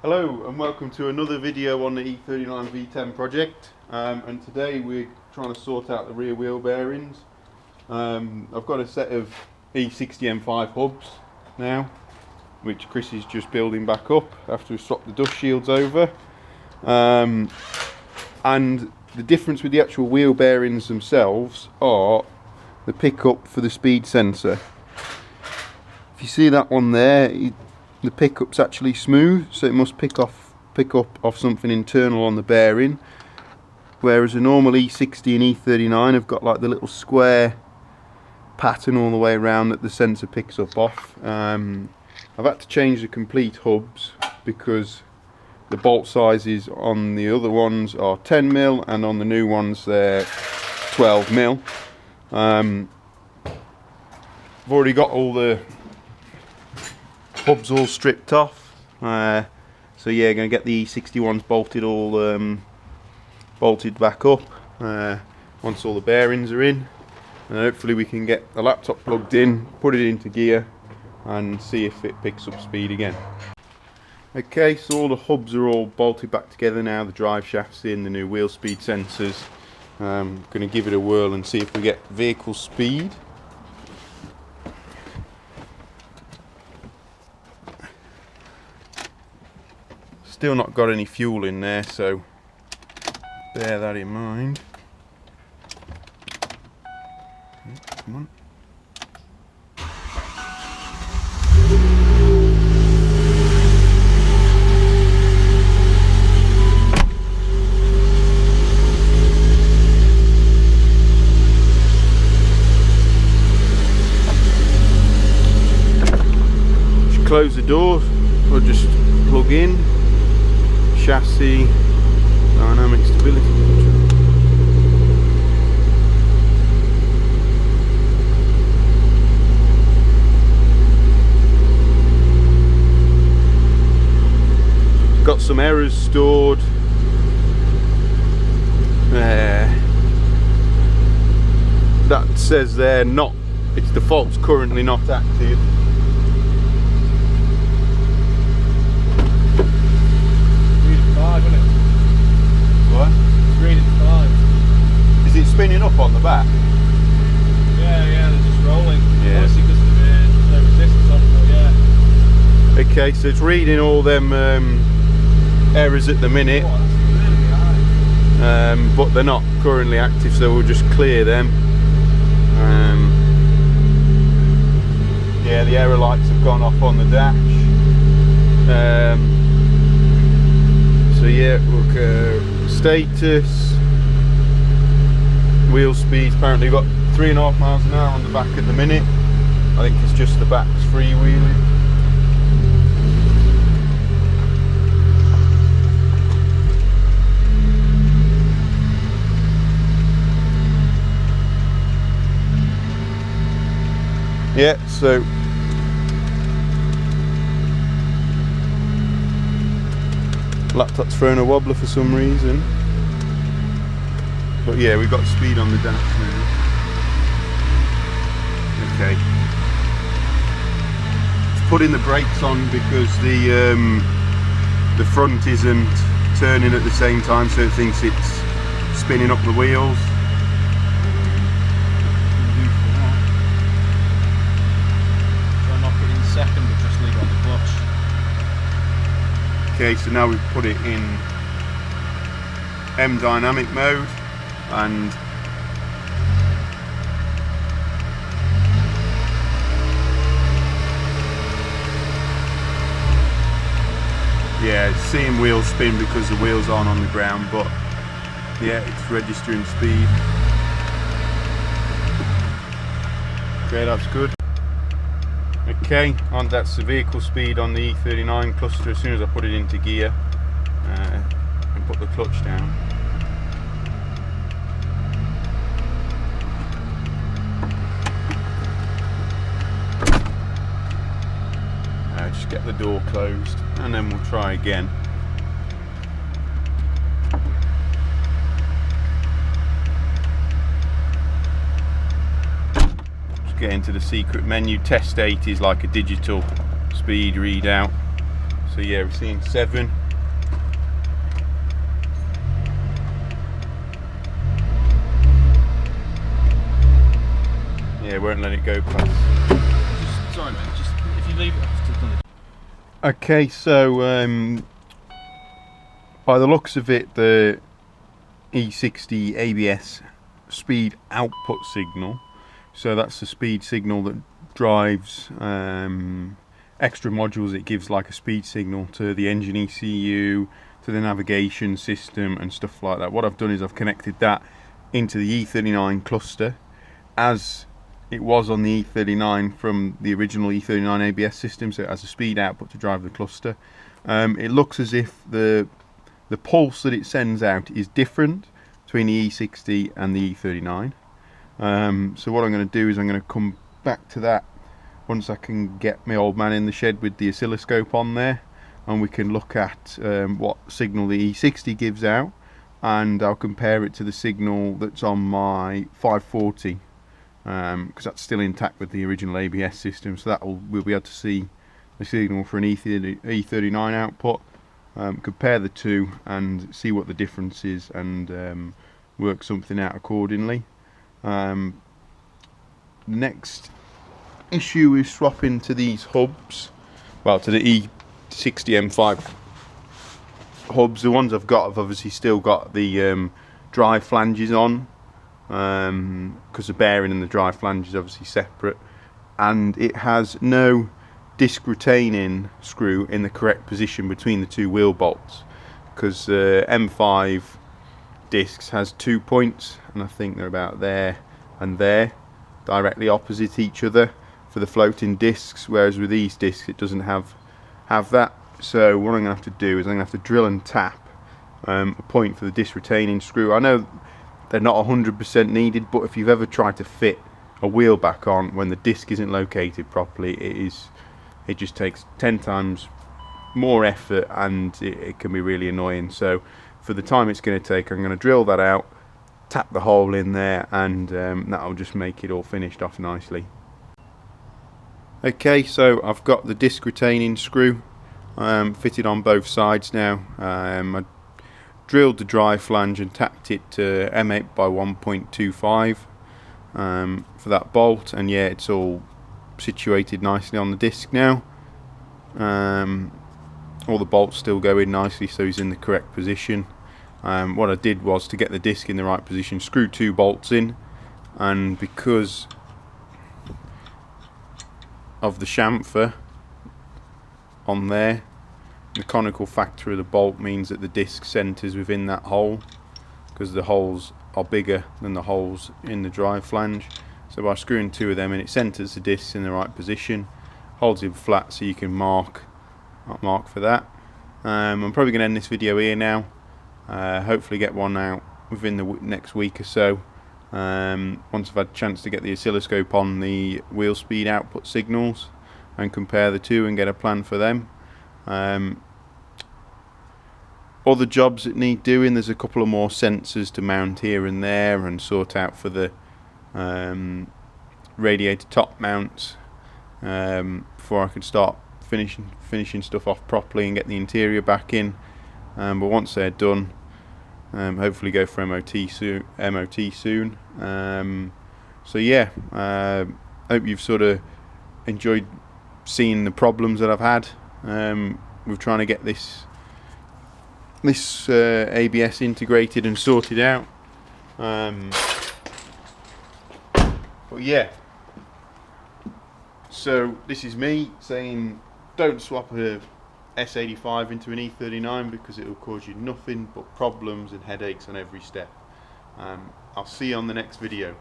Hello and welcome to another video on the E39 V10 project, and today we're trying to sort out the rear wheel bearings. I've got a set of E60M5 hubs now, which Chris is just building back up after we swapped the dust shields over, and the difference with the actual wheel bearings themselves are the pickup for the speed sensor. If you see that one there, the pickup's actually smooth, so it must pick up off something internal on the bearing, whereas a normal E60 and E39 have got like the little square pattern all the way around that the sensor picks up off. I've had to change the complete hubs because the bolt sizes on the other ones are 10mm and on the new ones they're 12mm. I've already got all the hubs all stripped off, so yeah, going to get the E61s bolted bolted back up once all the bearings are in, and hopefully we can get the laptop plugged in, put it into gear and see if it picks up speed again. Okay, so all the hubs are all bolted back together now, the drive shaft's in, the new wheel speed sensors. Going to give it a whirl and see if we get vehicle speed. Still not got any fuel in there, so bear that in mind. Come on. Just close the door, or just plug in. Chassis, dynamic stability control. Got some errors stored. That says they're not, its default's currently not active. Is it spinning up on the back? Yeah, they're just rolling. Yeah. Obviously because there's no resistance on them, but yeah. Okay, so it's reading all them errors at the minute, but they're not currently active, so we'll just clear them. Yeah, the error lights have gone off on the dash. So yeah, look, status, wheel speeds, apparently got 3.5 miles an hour on the back at the minute. I think it's just the back's freewheeling. Yeah, so laptop's throwing a wobbler for some reason. But yeah, we've got speed on the dash now. Okay. It's putting the brakes on because the front isn't turning at the same time, so it thinks it's spinning up the wheels. Try and knock it in second, but just leave it on the clutch. Okay, so now we've put it in M dynamic mode, and yeah, it's seeing wheels spin because the wheels aren't on the ground, but yeah, it's registering speed. Okay, that's good. Okay, and that's the vehicle speed on the E39 cluster as soon as I put it into gear and put the clutch down. Just get the door closed and then we'll try again. Just get into the secret menu. Test 8 is like a digital speed readout. So So yeah, we're seeing 7. Yeah, won't let it go past. Sorry mate, just if you leave it after the... Okay, so by the looks of it, the E60 ABS speed output signal, so that's the speed signal that drives extra modules. It gives like a speed signal to the engine ECU, to the navigation system and stuff like that. What I've done is I've connected that into the E39 cluster as it was on the E39 from the original E39 ABS system, so it has a speed output to drive the cluster. It looks as if the pulse that it sends out is different between the E60 and the E39. So what I'm going to do is I'm going to come back to that once I can get my old man in the shed with the oscilloscope on there, and we can look at what signal the E60 gives out, and I'll compare it to the signal that's on my 540, because that's still intact with the original ABS system. So that we'll be able to see the signal for an E39 output, compare the two and see what the difference is, and work something out accordingly. The next issue is swapping to these hubs, well, to the E60 M5 hubs. The ones I've got have obviously still got the drive flanges on, because the bearing and the drive flange is obviously separate, and it has no disc retaining screw in the correct position between the two wheel bolts, because the M5 discs has 2 points, and I think they're about there and there, directly opposite each other for the floating discs, whereas with these discs it doesn't have that. So what I'm going to have to do is I'm going to have to drill and tap a point for the disc retaining screw. I know they're not 100% needed, but if you've ever tried to fit a wheel back on when the disc isn't located properly, it just takes 10 times more effort, and it can be really annoying. So for the time it's going to take, I'm going to drill that out, tap the hole in there, and that'll just make it all finished off nicely. Okay, so I've got the disc retaining screw fitted on both sides now. I drilled the drive flange and tapped it to M8 by 1.25 for that bolt, and yeah, it's all situated nicely on the disc now. All the bolts still go in nicely, so he's in the correct position. What I did was, to get the disc in the right position, screw 2 bolts in, and because of the chamfer on there, the conical factor of the bolt means that the disc centres within that hole, because the holes are bigger than the holes in the drive flange. So by screwing 2 of them in, it centres the discs in the right position, holds it flat, so you can mark for that. I'm probably going to end this video here now. Hopefully get one out within the next week or so, once I've had a chance to get the oscilloscope on the wheel speed output signals and compare the two and get a plan for them. Other jobs that need doing, there's a couple of more sensors to mount here and there and sort out for the radiator top mounts, before I could start finishing stuff off properly and get the interior back in. But once they're done, hopefully go for MOT soon. So yeah, hope you've sort of enjoyed seeing the problems that I've had with trying to get this ABS integrated and sorted out. But yeah, so this is me saying, don't swap a S85 into an E39, because it will cause you nothing but problems and headaches on every step. I'll see you on the next video.